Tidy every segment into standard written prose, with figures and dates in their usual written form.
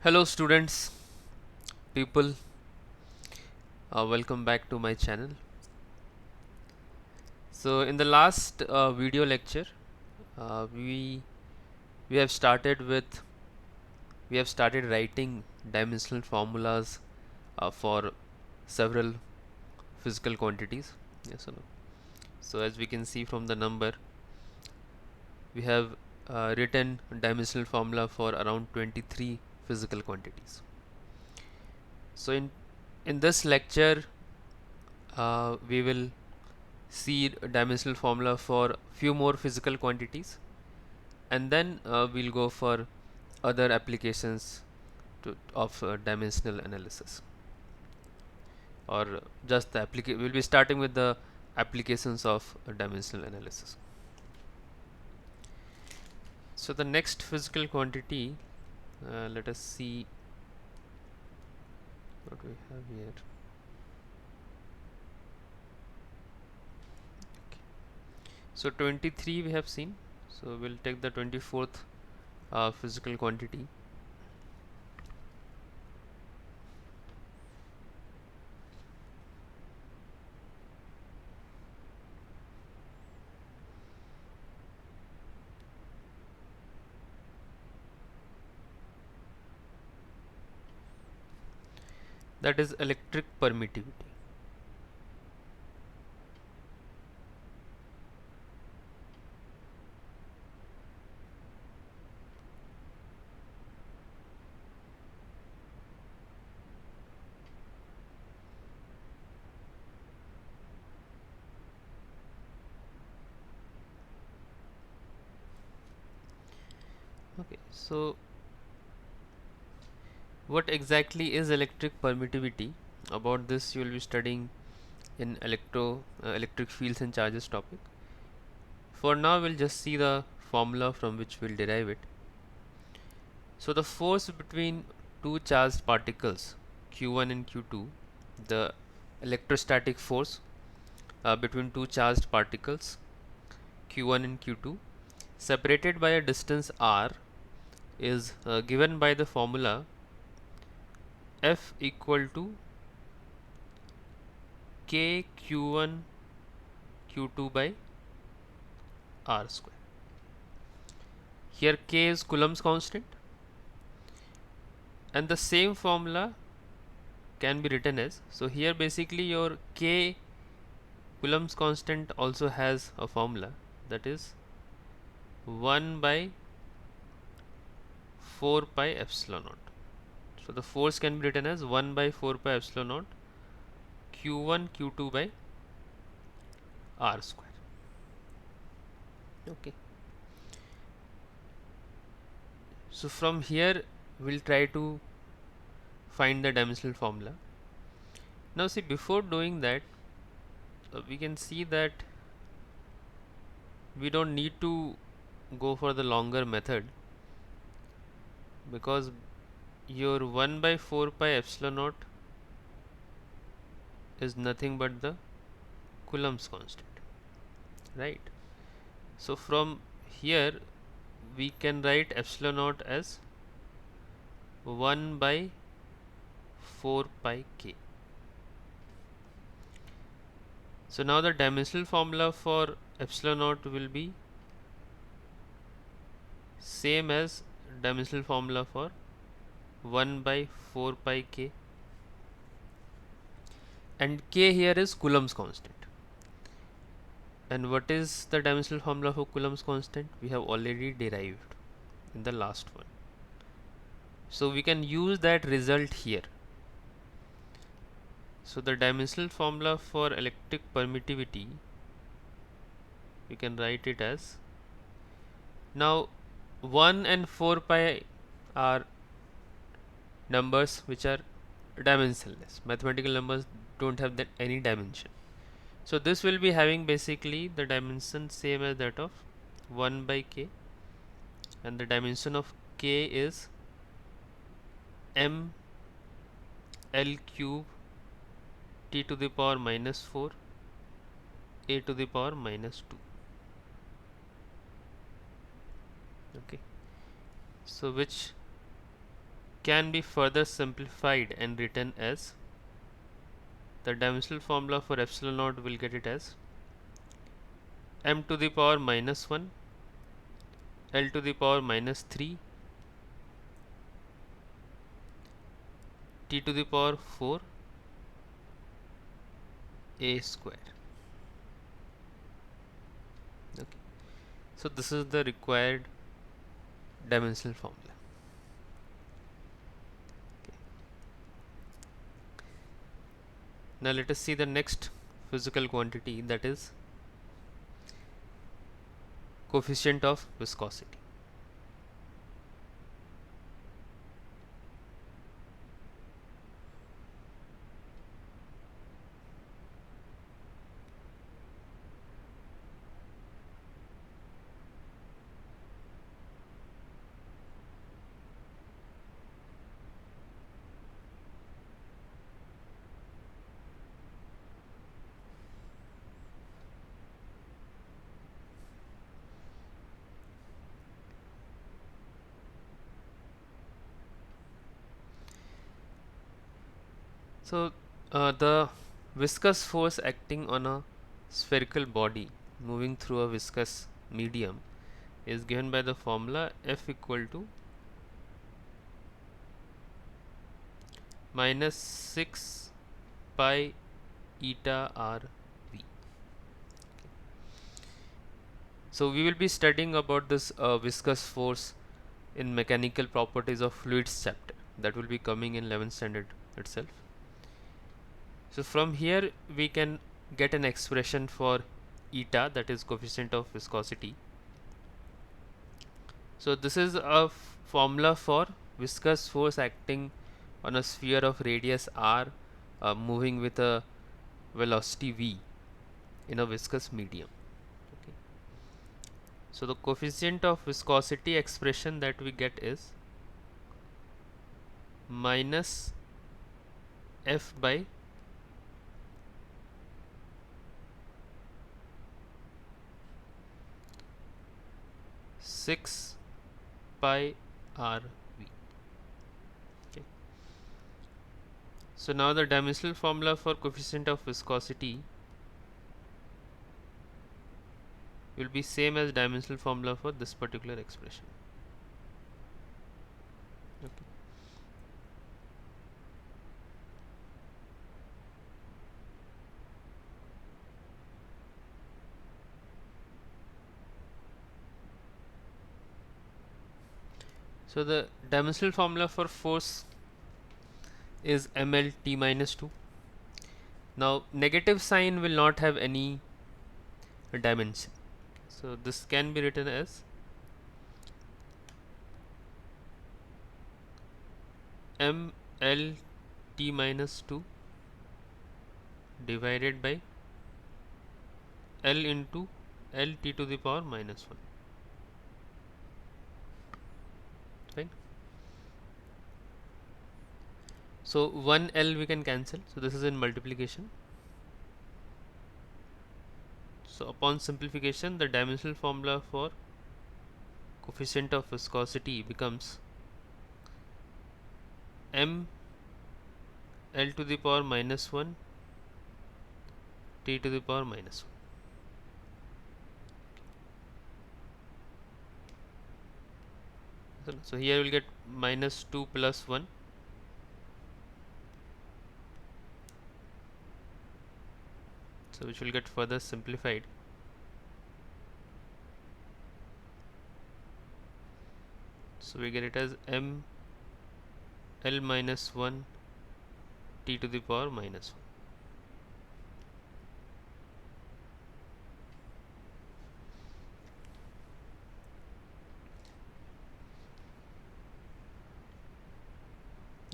Hello students, people, welcome back to my channel. So in the last video lecture, uh, we we have started with we have started writing dimensional formulas for several physical quantities. Yes or no? So as we can see from the number, we have written dimensional formula for around 23 physical quantities. So in this lecture, we will see a dimensional formula for few more physical quantities, and then we'll go for other applications of dimensional analysis, or just the we'll be starting with the applications of dimensional analysis. So the next physical quantity, let us see what we have here. So 23 we have seen, so we'll take the 24th physical quantity. That is electric permittivity. Okay, so what exactly is electric permittivity? About this you will be studying in electric fields and charges topic. For now we'll just see the formula from which we'll derive it. So the force between two charged particles q1 and q2, the electrostatic force between two charged particles q1 and q2 separated by a distance r is given by the formula F equal to k q1 q2 by r square. Here k is Coulomb's constant, and the same formula can be written as, so here basically your k Coulomb's constant also has a formula, that is 1 by 4 pi epsilon naught. So the force can be written as 1 by 4 pi epsilon naught q1 q2 by r square. Okay. So from here we'll try to find the dimensional formula. Now see, before doing that, we can see that we don't need to go for the longer method, because your 1 by 4 pi epsilon naught is nothing but the Coulomb's constant, right? So from here we can write epsilon naught as 1 by 4 pi k. So now the dimensional formula for epsilon naught will be same as dimensional formula for 1 by 4 pi k, and k here is Coulomb's constant. And what is the dimensional formula for Coulomb's constant? We have already derived in the last one. So we can use that result here. So the dimensional formula for electric permittivity, we can write it as, now 1 and 4 pi are numbers which are dimensionless. Mathematical numbers don't have that any dimension. So this will be having basically the dimension same as that of 1 by k, and the dimension of k is m L cube t to the power minus 4 a to the power minus 2. Okay, so which can be further simplified and written as, the dimensional formula for epsilon naught will get it as m to the power minus 1 L to the power minus 3 T to the power 4 A square. Okay. So this is the required dimensional formula. Okay. Now let us see the next physical quantity, that is coefficient of viscosity. So the viscous force acting on a spherical body moving through a viscous medium is given by the formula F equal to minus 6 pi eta r v. So we will be studying about this viscous force in mechanical properties of fluids chapter, that will be coming in 11th standard itself. So from here we can get an expression for eta, that is coefficient of viscosity. So this is a formula for viscous force acting on a sphere of radius r moving with a velocity v in a viscous medium. Okay. So the coefficient of viscosity expression that we get is minus F by six pi r v. Okay. So now the dimensional formula for coefficient of viscosity will be same as dimensional formula for this particular expression. Okay. So the dimensional formula for force is ml t minus 2. Now negative sign will not have any dimension, so this can be written as ml t minus 2 divided by L into L t to the power minus 1. Right? So 1 L we can cancel, so this is in multiplication. So upon simplification, the dimensional formula for coefficient of viscosity becomes m L to the power minus 1 t to the power minus 1. So here we will get minus 2 plus 1. So which will get further simplified. So we get it as m L minus 1 t to the power minus 1.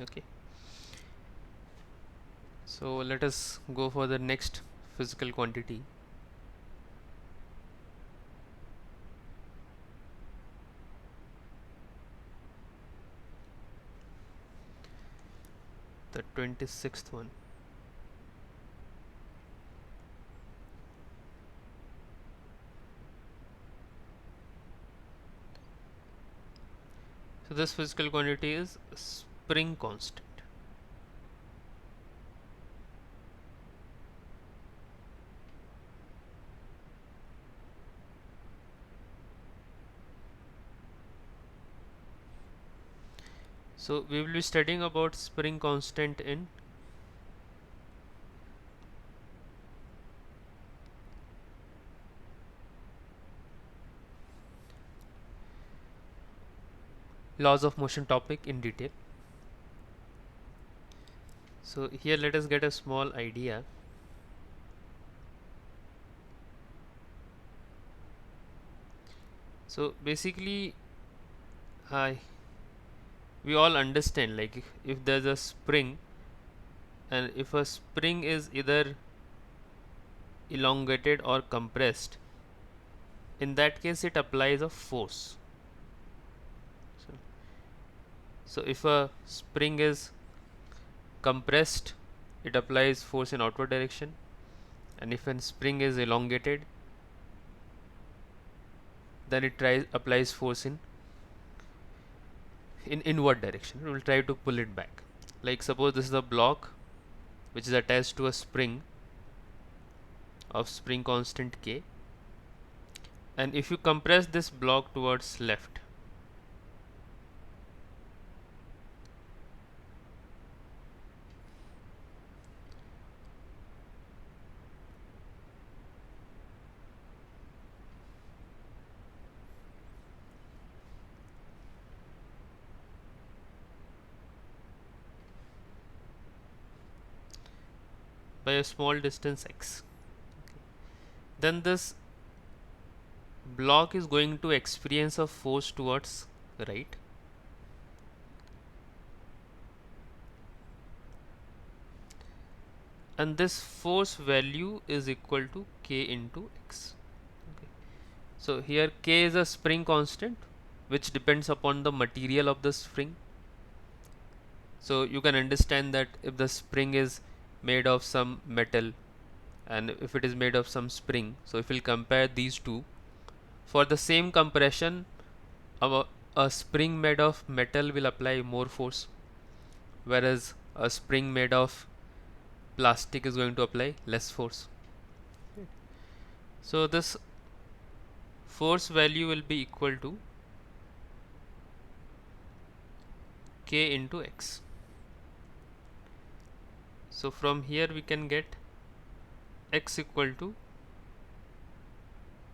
Okay. So let us go for the next physical quantity. The 26th one. So this physical quantity is spring constant. So we will be studying about spring constant in laws of motion topic in detail. So here let us get a small idea. So basically we all understand, like if there's a spring, and if a spring is either elongated or compressed, in that case it applies a force. So if a spring is compressed, it applies force in outward direction, and if a spring is elongated, then it applies force in inward direction. It will try to pull it back. Like suppose this is a block which is attached to a spring of spring constant K, and if you compress this block towards left, by a small distance x, then this block is going to experience a force towards right, and this force value is equal to K into x. Okay. So here K is a spring constant which depends upon the material of the spring. So you can understand that if the spring is made of some metal and if it is made of some spring, so if we'll compare these two, for the same compression, a spring made of metal will apply more force, whereas a spring made of plastic is going to apply less force. So this force value will be equal to K into x. So from here we can get x equal to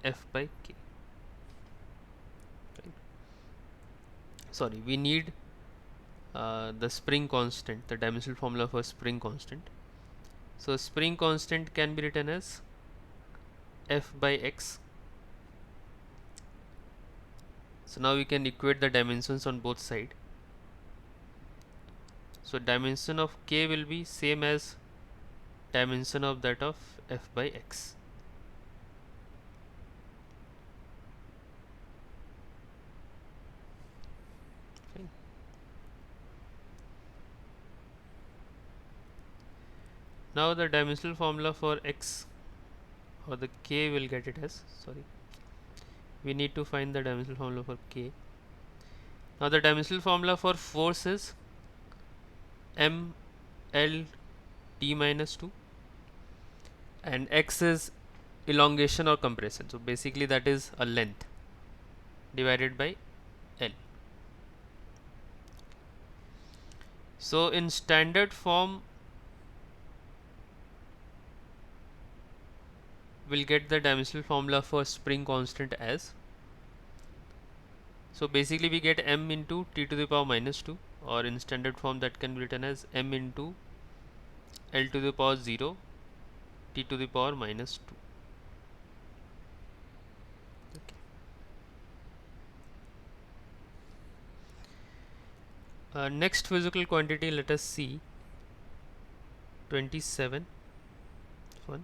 F by K. Right. Sorry, we need the spring constant, the dimensional formula for spring constant. So spring constant can be written as F by x. So now we can equate the dimensions on both sides. So dimension of K will be same as dimension of that of F by x. Fine. Now the dimensional formula for x, or the K will get it as, sorry, we need to find the dimensional formula for K. Now the dimensional formula for force is m L T minus 2, and x is elongation or compression, so basically that is a length divided by L. So in standard form we'll get the dimensional formula for spring constant as, so basically we get m into t to the power minus 2, or in standard form that can be written as m into L to the power 0 t to the power minus 2. Next physical quantity, let us see 27 one,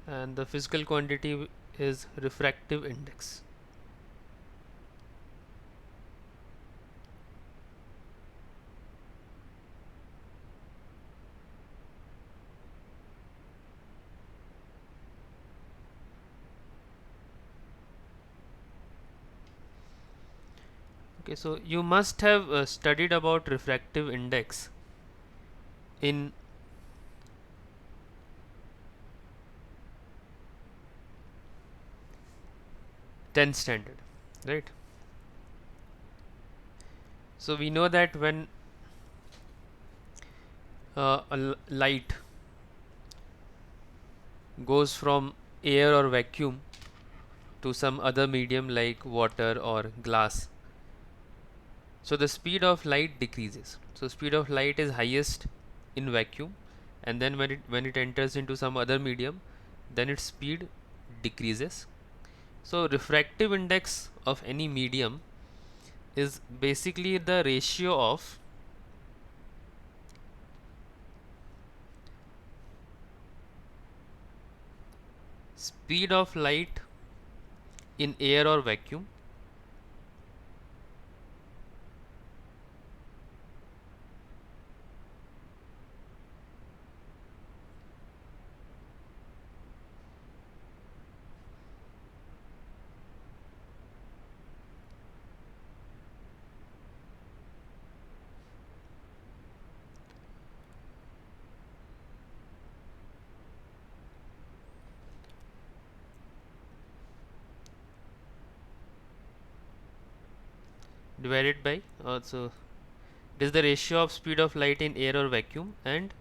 and the physical quantity is refractive index. Okay, so you must have studied about refractive index in 10th standard, right? So we know that when light goes from air or vacuum to some other medium like water or glass, so the speed of light decreases. So speed of light is highest in vacuum, and then when it enters into some other medium, then its speed decreases. So refractive index of any medium is basically the ratio of speed of light in air or vacuum divided by so it is the ratio of speed of light in air or vacuum and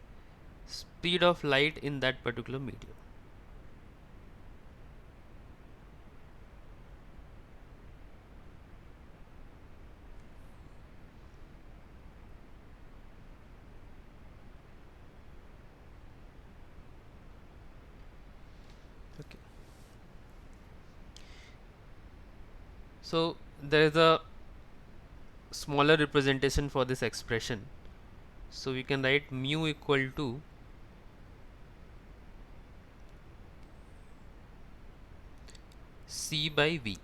speed of light in that particular medium. Okay. So there is a smaller representation for this expression. So we can write mu equal to c by v.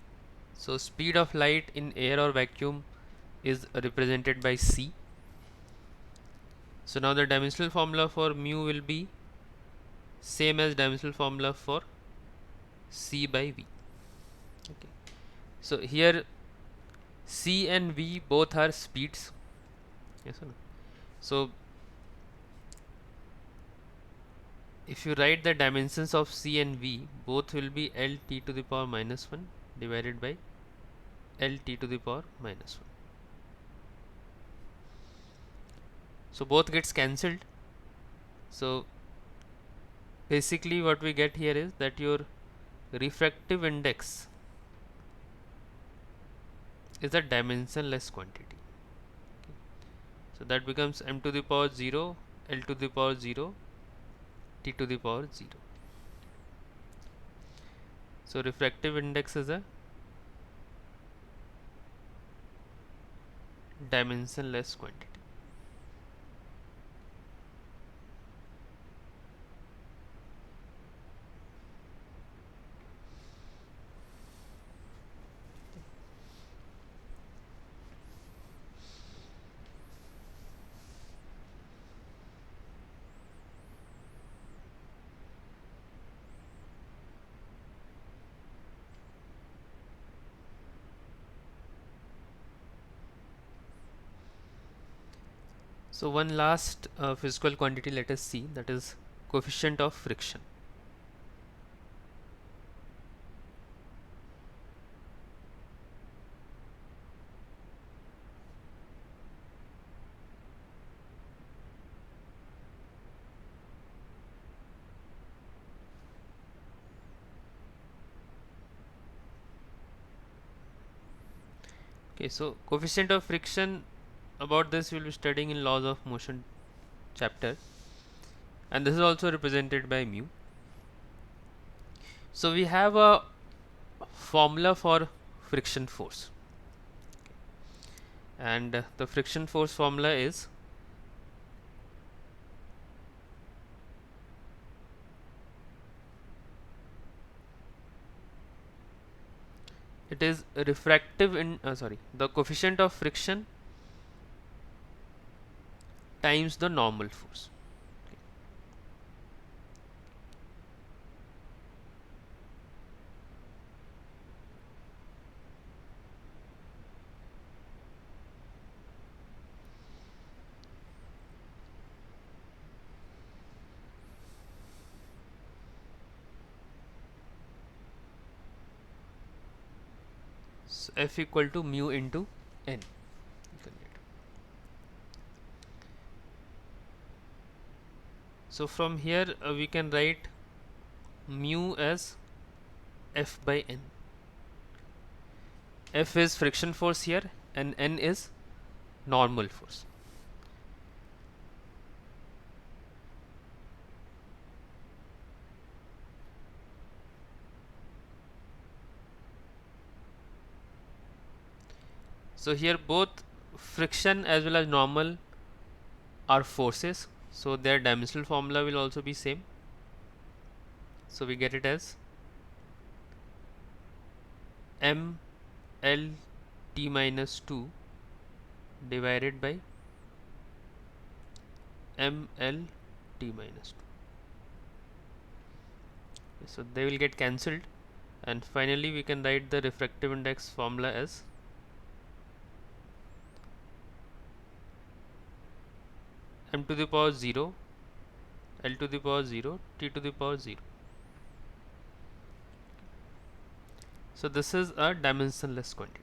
So speed of light in air or vacuum is represented by c. So now the dimensional formula for mu will be same as dimensional formula for c by v. Okay. So here c and v both are speeds. Yes or no? So if you write the dimensions of c and v, both will be L t to the power minus 1 divided by L t to the power minus 1. So both gets cancelled. So basically what we get here is that your refractive index is a dimensionless quantity. Okay. So that becomes m to the power 0, L to the power 0, t to the power 0. So refractive index is a dimensionless quantity. So one last physical quantity let us see, that is coefficient of friction. Okay, so coefficient of friction, about this we will be studying in laws of motion chapter, and this is also represented by mu. So we have a formula for friction force, and the friction force formula is it is refractive in the coefficient of friction times the normal force. So F equal to mu into N. So from here we can write mu as F by N. F is friction force here and N is normal force. So here both friction as well as normal are forces, so their dimensional formula will also be same. So we get it as m l t minus 2 divided by m l t minus 2. So they will get cancelled, and finally we can write the refractive index formula as m to the power 0, l to the power 0, t to the power 0. So this is a dimensionless quantity.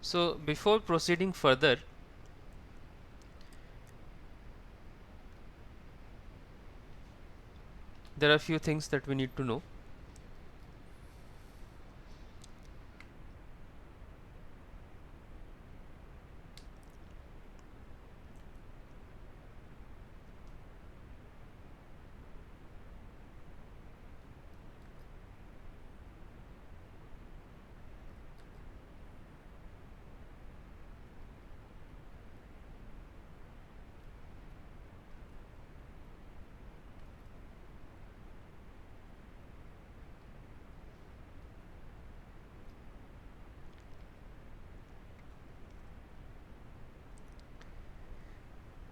So before proceeding further, there are a few things that we need to know.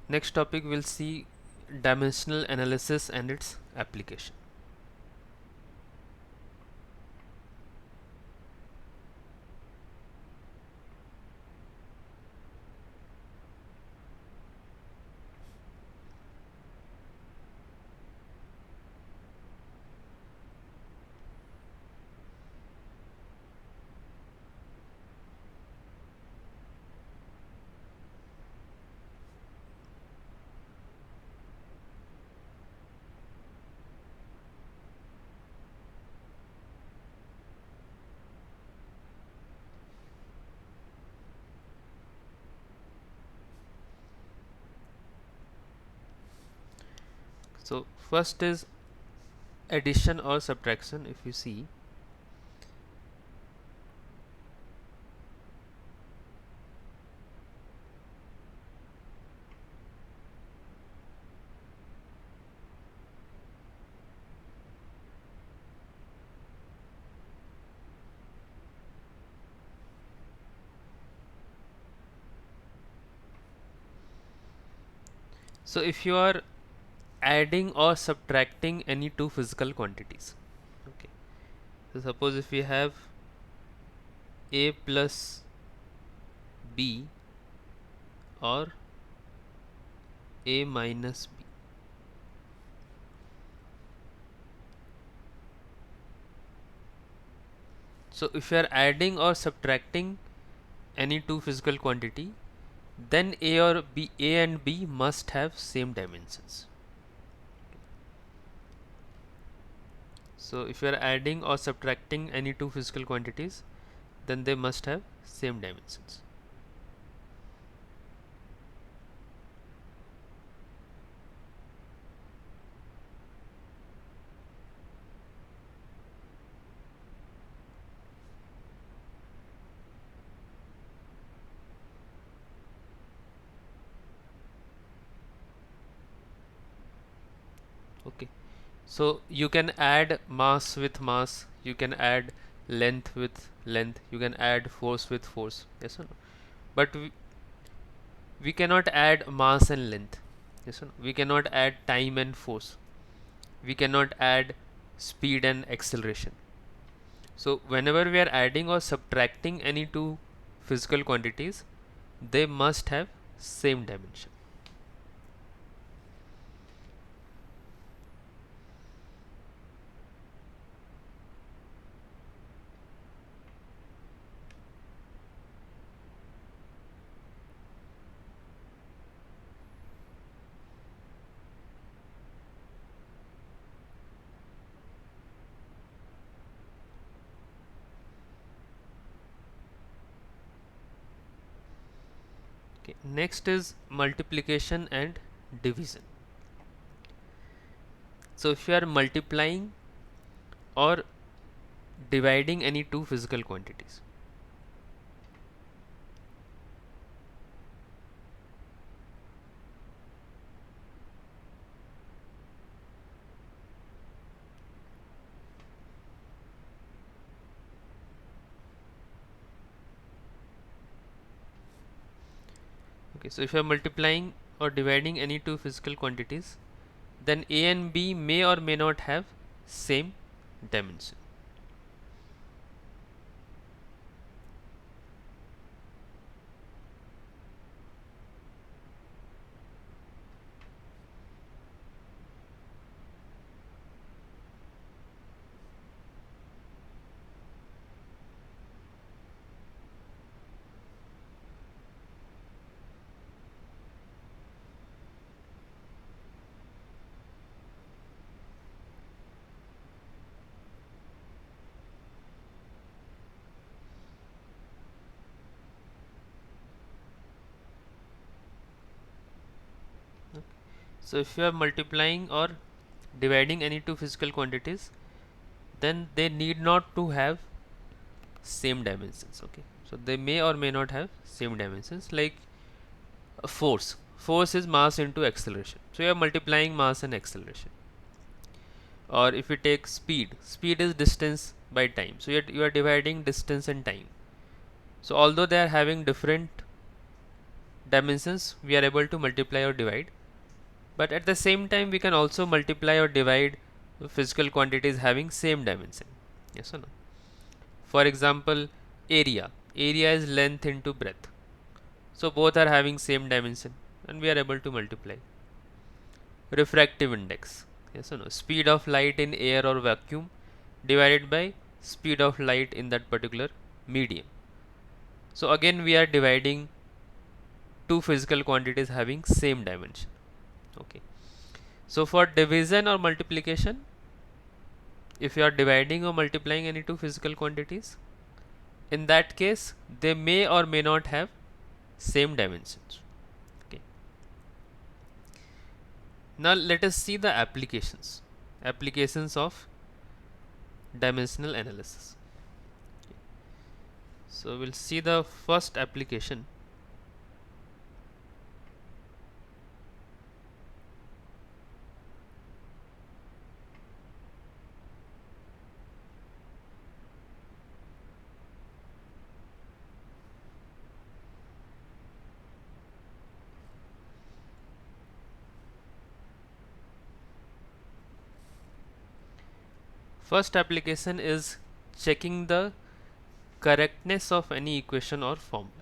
Next topic we'll see dimensional analysis and its application. So first is addition or subtraction. If you see, so if you are adding or subtracting any two physical quantities, okay, so suppose if we have a plus b or a minus b, so if you are adding or subtracting any two physical quantity, then a or b, a and b must have same dimensions. So if you are adding or subtracting any two physical quantities, then they must have same dimensions. Okay, so you can add mass with mass, you can add length with length, you can add force with force, yes or no? But we cannot add mass and length, yes or no? We cannot add time and force, we cannot add speed and acceleration. So whenever we are adding or subtracting any two physical quantities, they must have same dimension. Okay. Next is multiplication and division. So if you are multiplying or dividing any two physical quantities, okay, so if you are multiplying or dividing any two physical quantities, then A and B may or may not have same dimension. So if you are multiplying or dividing any two physical quantities, then they need not to have same dimensions. Okay, so they may or may not have same dimensions. Like force is mass into acceleration, so you are multiplying mass and acceleration. Or if you take speed is distance by time, so you are dividing distance and time. So although they are having different dimensions, we are able to multiply or divide, but at the same time we can also multiply or divide physical quantities having same dimension. Yes or no? For example, area is length into breadth, so both are having same dimension and we are able to multiply. Refractive index, yes or no? Speed of light in air or vacuum divided by speed of light in that particular medium. So again we are dividing two physical quantities having same dimension. Okay, so for division or multiplication, if you are dividing or multiplying any two physical quantities, in that case they may or may not have same dimensions. Okay, now let us see the applications of dimensional analysis. So we'll see the first application. First application is checking the correctness of any equation or formula.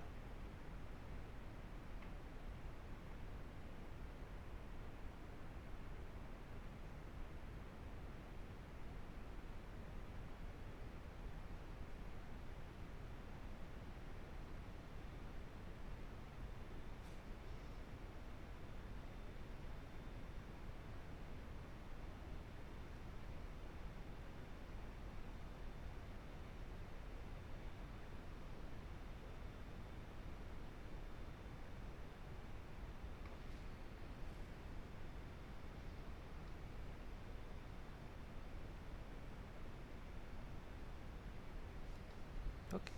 Okay,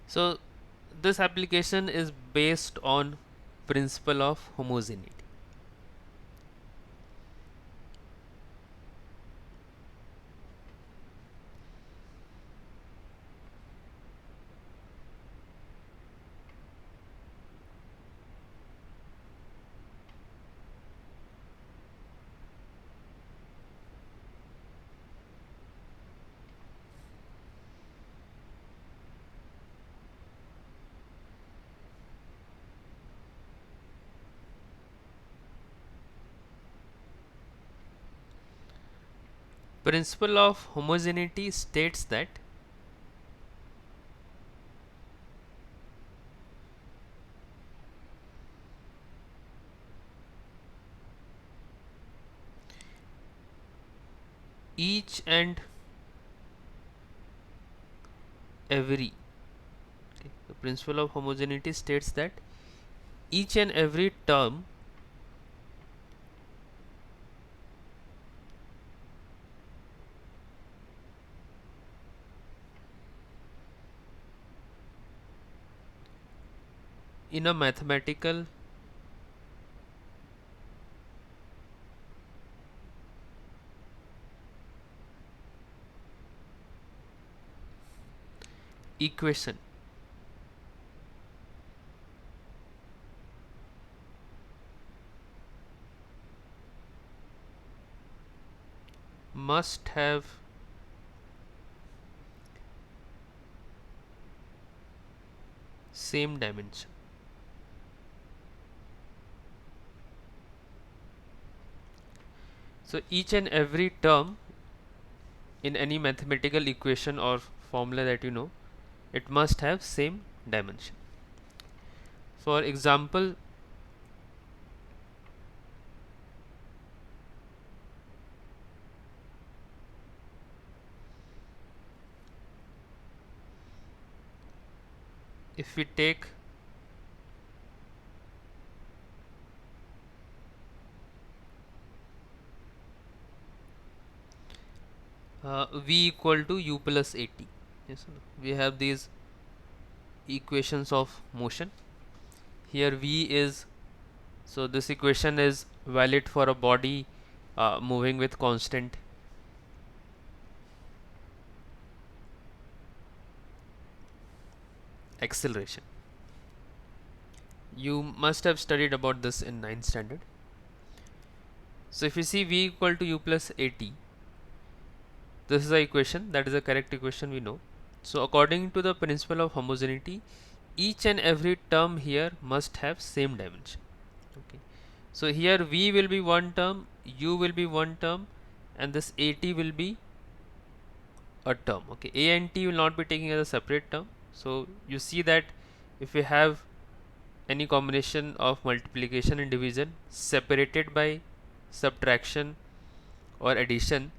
so this application is based on principle of homogeneity. Principle of homogeneity states that each and every, okay, the principle of homogeneity states that each and every term in a mathematical equation must have same dimension. So each and every term in any mathematical equation or formula that you know, it must have same dimension. For example, if we take v equal to u plus at, yes, we have these equations of motion. Here v is, so this equation is valid for a body moving with constant acceleration. You must have studied about this in 9th standard. So if you see v equal to u plus at, this is the equation, that is the correct equation we know. So according to the principle of homogeneity, each and every term here must have same dimension. Okay. So here v will be one term, u will be one term, and this at will be a term. Okay, a and t will not be taking as a separate term. So you see that if we have any combination of multiplication and division separated by subtraction or addition,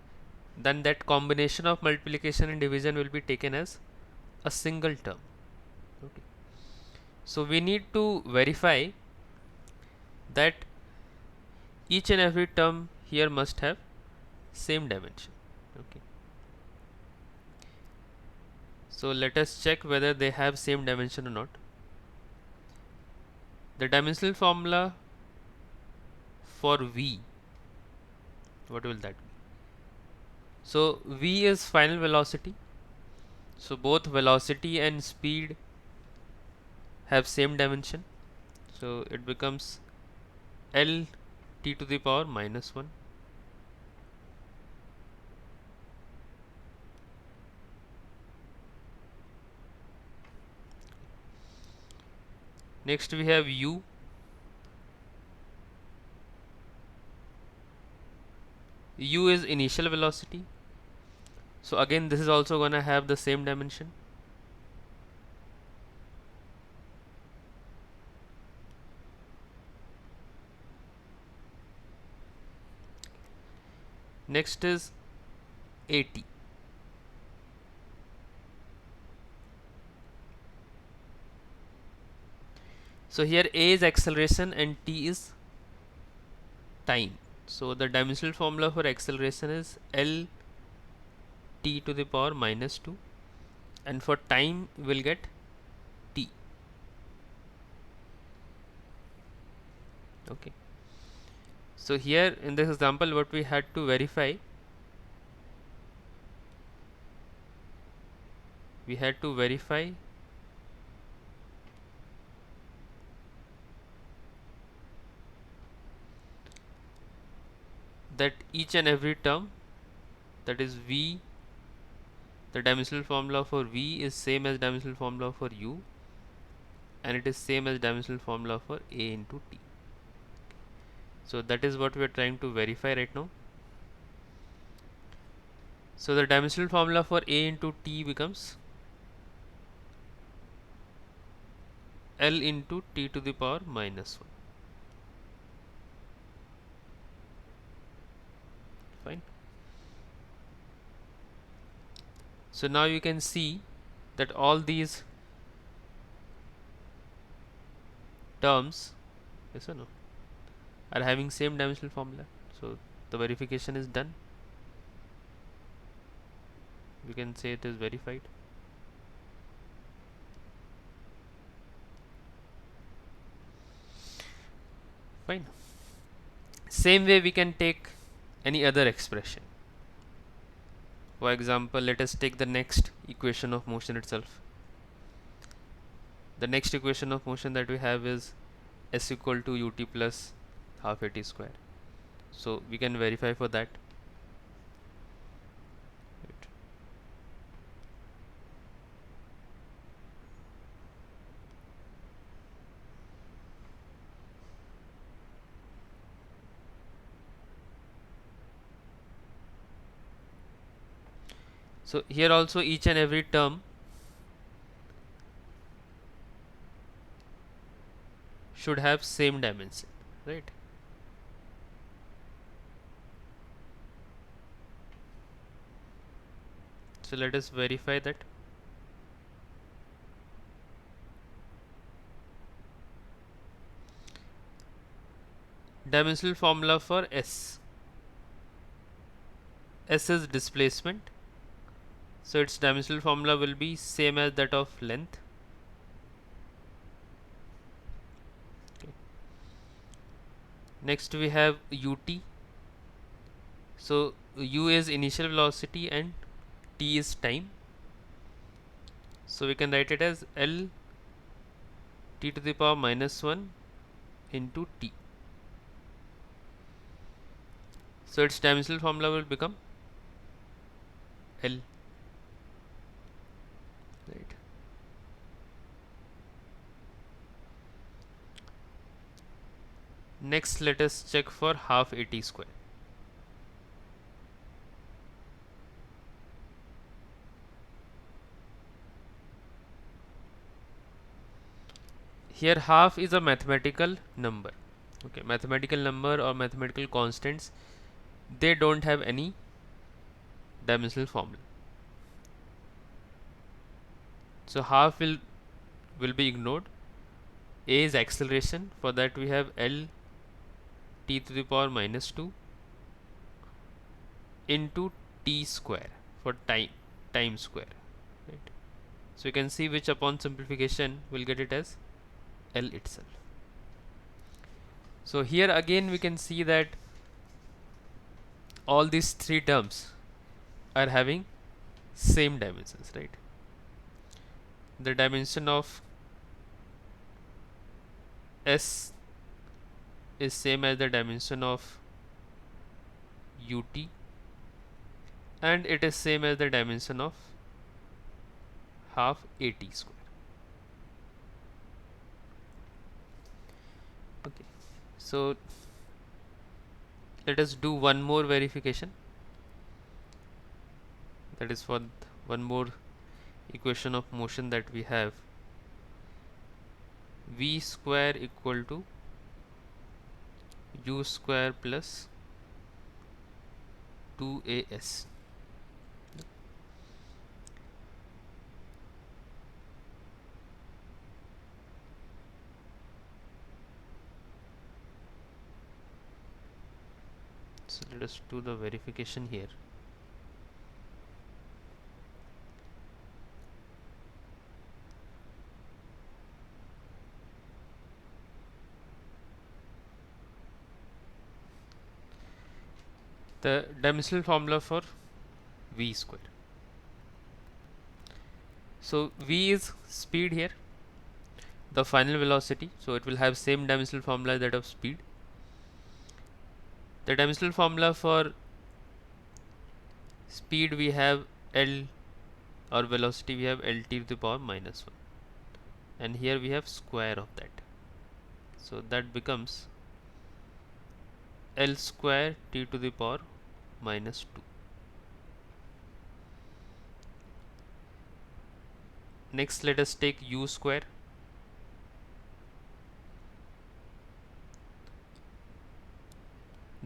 then that combination of multiplication and division will be taken as a single term. Okay. So we need to verify that each and every term here must have same dimension. Okay. So let us check whether they have same dimension or not. The dimensional formula for v, what will that be? So v is final velocity. So both velocity and speed have same dimension. So it becomes L t to the power minus 1. Next we have u. U is initial velocity. So again this is also gonna have the same dimension. Next is at. So here a is acceleration and t is time. So the dimensional formula for acceleration is L t to the power minus 2, and for time we'll get t. Okay. So here in this example what we had to verify, that each and every term, that is v, the dimensional formula for v is same as dimensional formula for u, and it is same as dimensional formula for a into t. So that is what we are trying to verify right now. So the dimensional formula for A into T becomes L into T to the power minus 1. Fine. So now you can see that all these terms, yes or no, are having same dimensional formula. So the verification is done. You can say it is verified. Fine. Same way we can take any other expression. For example, let us take the next equation of motion itself. The next equation of motion that we have is s equal to ut plus half at square. So we can verify for that. Right. So here also each and every term should have same dimension, right? So let us verify that. Dimensional formula for S. S is displacement. So its dimensional formula will be same as that of length. Okay. Next we have ut. So u is initial velocity and t is time. So we can write it as L t to the power minus 1 into t. So its dimensional formula will become L. Right. Next let us check for half at square. Here half is a mathematical number. Okay, mathematical number or mathematical constants, they don't have any dimensional formula. So half will be ignored. A is acceleration. For that we have L t to the power minus 2 into t square for time square. Right. So you can see which upon simplification will get it as L itself. So here again we can see that all these three terms are having same dimensions, right? The dimension of S is same as the dimension of ut, and it is same as the dimension of half at square. Okay, so let us do one more verification. That is for one more equation of motion that we have. V square equal to u square plus 2as. So let us do the verification here. The dimensional formula for v square. So v is speed here, the final velocity, so it will have same dimensional formula that of speed. The dimensional formula for speed we have L, or velocity we have L t to the power minus 1, and here we have square of that. So that becomes L square t to the power minus 2. Next, let us take u square.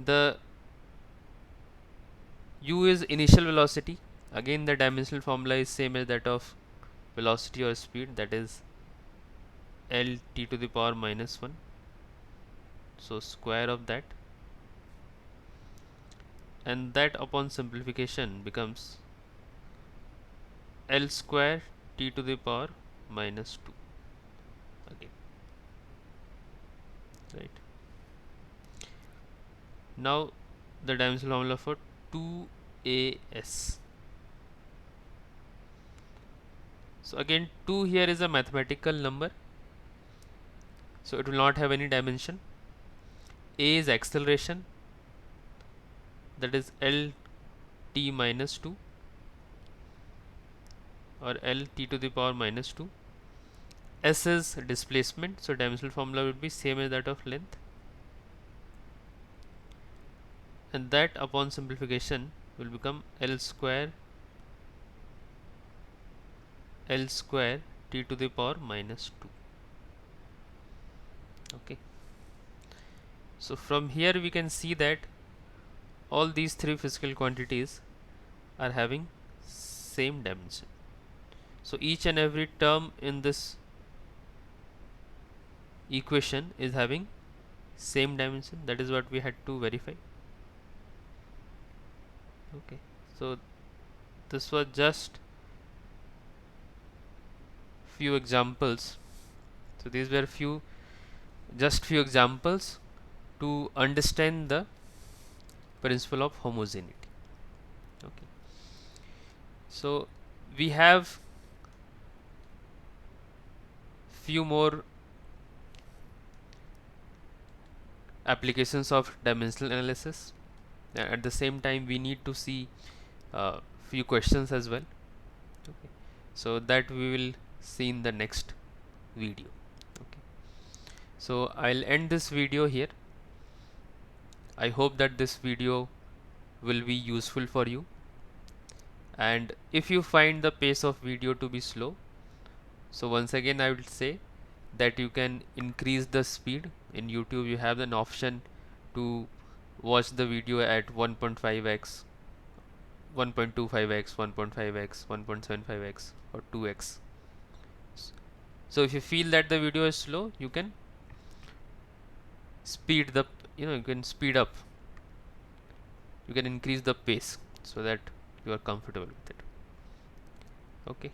The u is initial velocity. Again, the dimensional formula is same as that of velocity or speed, that is L t to the power minus 1. So square of that, and that upon simplification becomes L square t to the power minus 2 again, right? Now the dimensional formula for 2as. So again, 2 here is a mathematical number, so it will not have any dimension. A is acceleration, that is L t minus 2 or L t to the power minus 2. S is displacement, so dimensional formula would be same as that of length, and that upon simplification will become L square t to the power minus 2. Okay, so from here we can see that all these three physical quantities are having same dimension. So each and every term in this equation is having same dimension. That is what we had to verify. Okay, so this was just few examples. So these were few examples to understand the principle of homogeneity. Okay, so we have few more applications of dimensional analysis. At the same time, we need to see few questions as well. Okay, so that we will see in the next video. Okay, so I'll end this video here. I hope that this video will be useful for you, and if you find the pace of video to be slow, so once again I will say that you can increase the speed. In YouTube you have an option to watch the video at 1.5x, 1.25x, 1.5x, 1.75x or 2x. So if you feel that the video is slow, you can speed the, you can speed up, you can increase the pace so that you are comfortable with it. Okay,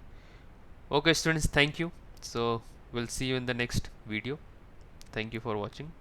okay students, thank you. So we'll see you in the next video. Thank you for watching.